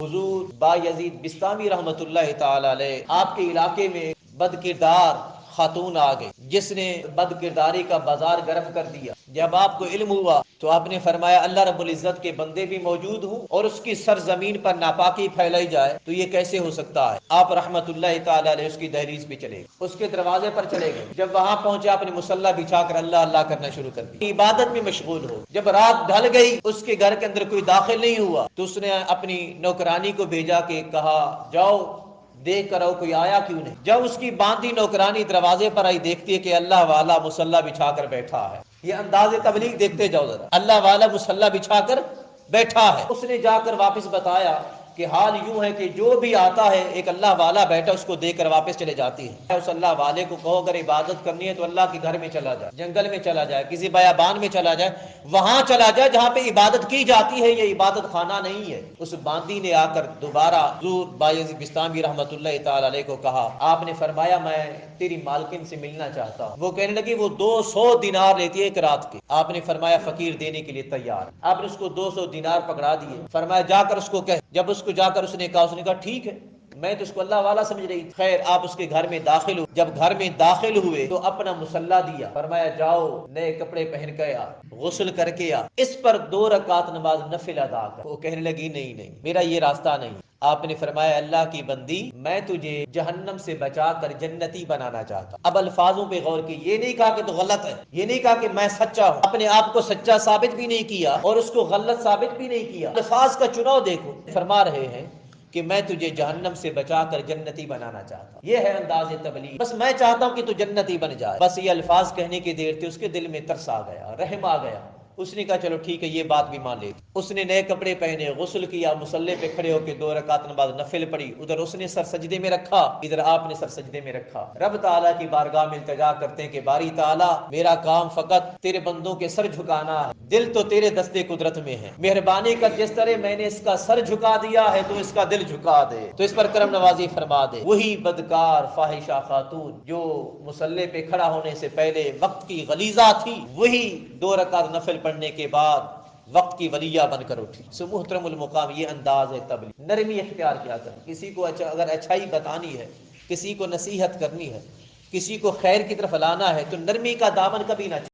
حضور با یزید بستامی رحمۃ اللہ تعالی علیہ آپ کے علاقے میں بد کردار خاتون آ گئی جس نے بد کرداری کا بازار گرم کر دیا۔ جب آپ کو علم ہوا تو آپ نے فرمایا اللہ رب العزت کے بندے بھی موجود ہوں اور اس کی سرزمین پر ناپاکی پھیلائی جائے تو یہ کیسے ہو سکتا ہے؟ آپ رحمت اللہ تعالی علیہ اس کی دہلیز پہ چلے گئے، اس کے دروازے پر چلے گئے۔ جب وہاں پہنچے آپ نے مصلی بچھا کر اللہ اللہ کرنا شروع کر دیا، عبادت میں مشغول ہو۔ جب رات ڈھل گئی اس کے گھر کے اندر کوئی داخل نہیں ہوا تو اس نے اپنی نوکرانی کو بھیجا کہ کہا جاؤ دیکھ کر آؤ کوئی آیا کیوں نہیں۔ جب اس کی باندھی نوکرانی دروازے پر آئی دیکھتی ہے کہ اللہ والا مصلی بچھا کر بیٹھا ہے۔ یہ انداز تبلیغ دیکھتے جاؤ ذرا، اللہ والا مصلی بچھا کر بیٹھا ہے۔ اس نے جا کر واپس بتایا کہ حال یوں ہے کہ جو بھی آتا ہے ایک اللہ والا بیٹھا اس کو دے کر واپس چلے جاتی ہے۔ اس اللہ والے کو کہو اگر عبادت کرنی ہے تو اللہ کے گھر میں چلا جائے، جنگل میں چلا جائے، کسی بیابان میں چلا جائے، وہاں چلا جائے جہاں پہ عبادت کی جاتی ہے، یہ عبادت خانہ نہیں ہے۔ اس باندی نے آ کر دوبارہ حضور بایزید بستامی رحمۃ اللہ تعالی علیہ کو کہا، آپ نے فرمایا میں تیری مالکن سے ملنا چاہتا ہوں۔ وہ کہنے لگی وہ 200 دینار لیتی ہے ایک رات کے۔ آپ نے فرمایا فقیر دینے کے لیے تیار۔ آپ نے اس کو 200 دینار پکڑا دیے، فرمایا جا کر اس کو کہہ۔ جب اس کو جا کر اس نے کہا ٹھیک ہے، میں تو اس کو اللہ والا سمجھ رہی تھی۔ خیر آپ اس کے گھر میں داخل ہوئے، جب گھر میں داخل ہوئے تو اپنا مصلی دیا، فرمایا جاؤ نئے کپڑے پہن کے آ، غسل کر کے آ، اس پر 2 رکعت نماز نفل ادا کر۔ وہ کہنے لگی نہیں میرا یہ راستہ نہیں۔ آپ نے فرمایا اللہ کی بندی میں تجھے جہنم سے بچا کر جنتی بنانا چاہتا۔ اب الفاظوں پہ غور کی، یہ نہیں کہا کہ تو غلط ہے، یہ نہیں کہا کہ میں سچا ہوں، اپنے آپ کو سچا ثابت بھی نہیں کیا اور اس کو غلط ثابت بھی نہیں کیا۔ الفاظ کا چناؤ دیکھو، فرما رہے ہیں کہ میں تجھے جہنم سے بچا کر جنتی بنانا چاہتا ہوں۔ یہ ہے انداز تبلیغ، بس میں چاہتا ہوں کہ تو جنتی بن جائے۔ بس یہ الفاظ کہنے کی دیر تھی، اس کے دل میں ترس آ گیا، رحم آ گیا۔ اس نے کہا چلو ٹھیک ہے یہ بات بھی مان لے۔ اس نے نئے کپڑے پہنے، غسل کیا، مصلی پہ کھڑے ہو کے 2 رکعت نماز نفل پڑھی۔ ادھر اس نے سر سجدے میں رکھا، ادھر آپ نے سر سجدے میں رکھا۔ رب تعالیٰ کی بارگاہ میں التجا کرتے ہیں کہ باری تعالیٰ میرا کام فقط تیرے بندوں کے سر جھکانا ہے، دل تو تیرے دستے قدرت میں ہے، مہربانی کر جس طرح میں نے اس کا سر جھکا دیا ہے تو اس کا دل جھکا دے، تو اس پر کرم نوازی فرما دے۔ وہی بدکار فاحشہ خاتون جو مصلی پہ کھڑا ہونے سے پہلے وقت کی غلیظہ تھی، وہی 2 رکعت نفل پڑھنے کے بعد وقت کی ولیہ بن کر اٹھی۔ سو محترم المقام یہ انداز ہے تبلیغ، نرمی اختیار کیا کر۔ کسی کو اگر اچھائی بتانی ہے، کسی کو نصیحت کرنی ہے، کسی کو خیر کی طرف لانا ہے تو نرمی کا دامن کبھی نہ